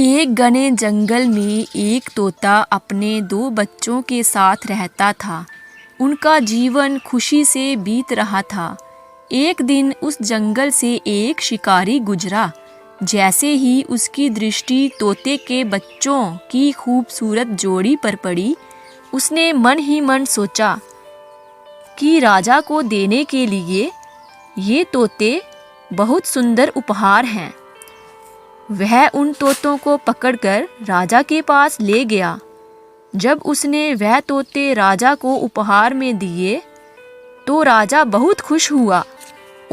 एक घने जंगल में एक तोता अपने 2 बच्चों के साथ रहता था। उनका जीवन खुशी से बीत रहा था। एक दिन उस जंगल से एक शिकारी गुजरा। जैसे ही उसकी दृष्टि तोते के बच्चों की खूबसूरत जोड़ी पर पड़ी, उसने मन ही मन सोचा कि राजा को देने के लिए ये तोते बहुत सुंदर उपहार हैं। वह उन तोतों को पकड़कर राजा के पास ले गया। जब उसने वह तोते राजा को उपहार में दिए तो राजा बहुत खुश हुआ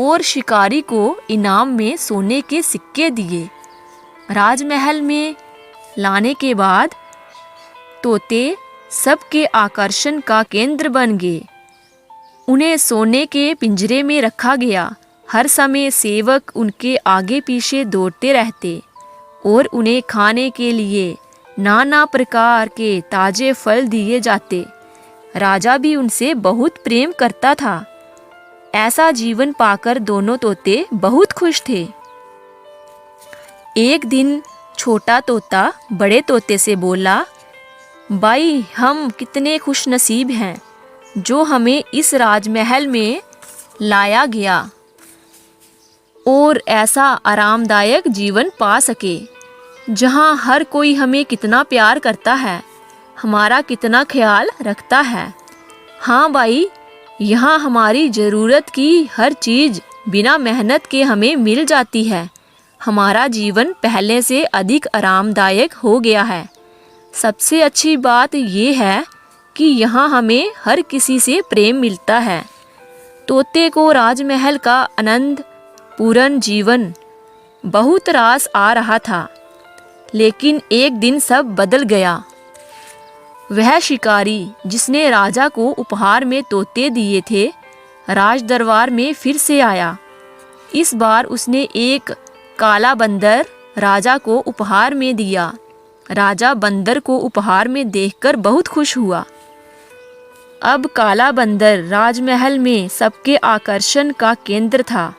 और शिकारी को इनाम में सोने के सिक्के दिए। राजमहल में लाने के बाद तोते सबके आकर्षण का केंद्र बन गए। उन्हें सोने के पिंजरे में रखा गया। हर समय सेवक उनके आगे पीछे दौड़ते रहते और उन्हें खाने के लिए नाना प्रकार के ताजे फल दिए जाते। राजा भी उनसे बहुत प्रेम करता था। ऐसा जीवन पाकर दोनों तोते बहुत खुश थे। एक दिन छोटा तोता बड़े तोते से बोला, भाई, हम कितने खुशनसीब हैं जो हमें इस राजमहल में लाया गया और ऐसा आरामदायक जीवन पा सके जहाँ हर कोई हमें कितना प्यार करता है, हमारा कितना ख्याल रखता है। हाँ भाई, यहाँ हमारी ज़रूरत की हर चीज़ बिना मेहनत के हमें मिल जाती है। हमारा जीवन पहले से अधिक आरामदायक हो गया है। सबसे अच्छी बात ये है कि यहाँ हमें हर किसी से प्रेम मिलता है। तोते को राजमहल का आनंद पूर्ण जीवन बहुत रास आ रहा था, लेकिन एक दिन सब बदल गया। वह शिकारी जिसने राजा को उपहार में तोते दिए थे, राज दरबार में फिर से आया। इस बार उसने एक काला बंदर राजा को उपहार में दिया। राजा बंदर को उपहार में देखकर बहुत खुश हुआ। अब काला बंदर राजमहल में सबके आकर्षण का केंद्र था।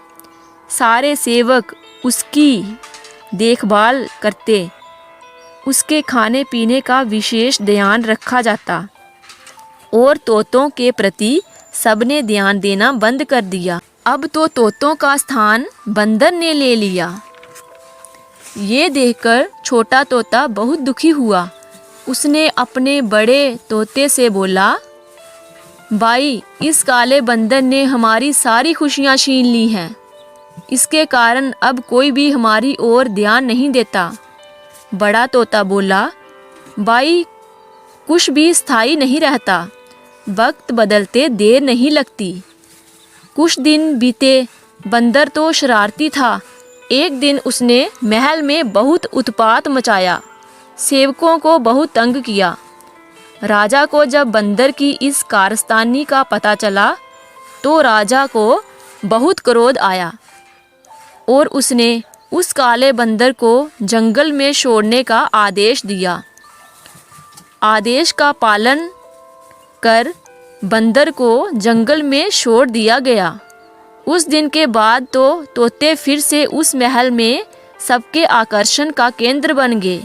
सारे सेवक उसकी देखभाल करते। उसके खाने पीने का विशेष ध्यान रखा जाता और तोतों के प्रति सबने ध्यान देना बंद कर दिया। अब तो तोतों का स्थान बंदर ने ले लिया। ये देखकर छोटा तोता बहुत दुखी हुआ। उसने अपने बड़े तोते से बोला, भाई, इस काले बंदर ने हमारी सारी खुशियाँ छीन ली हैं। इसके कारण अब कोई भी हमारी ओर ध्यान नहीं देता। बड़ा तोता बोला, भाई, कुछ भी स्थायी नहीं रहता। वक्त बदलते देर नहीं लगती। कुछ दिन बीते। बंदर तो शरारती था। एक दिन उसने महल में बहुत उत्पात मचाया। सेवकों को बहुत तंग किया। राजा को जब बंदर की इस कारस्तानी का पता चला तो राजा को बहुत क्रोध आया और उसने उस काले बंदर को जंगल में छोड़ने का आदेश दिया। आदेश का पालन कर बंदर को जंगल में छोड़ दिया गया। उस दिन के बाद तो तोते फिर से उस महल में सबके आकर्षण का केंद्र बन गए।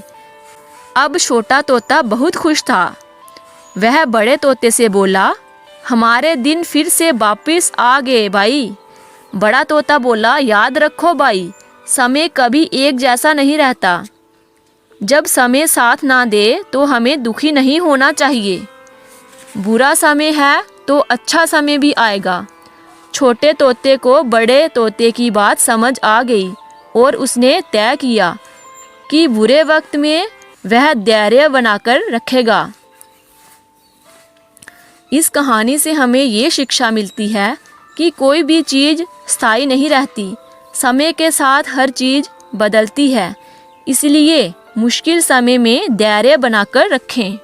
अब छोटा तोता बहुत खुश था। वह बड़े तोते से बोला, हमारे दिन फिर से वापस आ गए भाई। बड़ा तोता बोला, याद रखो भाई, समय कभी एक जैसा नहीं रहता। जब समय साथ ना दे तो हमें दुखी नहीं होना चाहिए। बुरा समय है तो अच्छा समय भी आएगा। छोटे तोते को बड़े तोते की बात समझ आ गई और उसने तय किया कि बुरे वक्त में वह धैर्य बनाकर रखेगा। इस कहानी से हमें ये शिक्षा मिलती है कि कोई भी चीज़ स्थायी नहीं रहती। समय के साथ हर चीज़ बदलती है। इसलिए मुश्किल समय में धैर्य बनाकर रखें।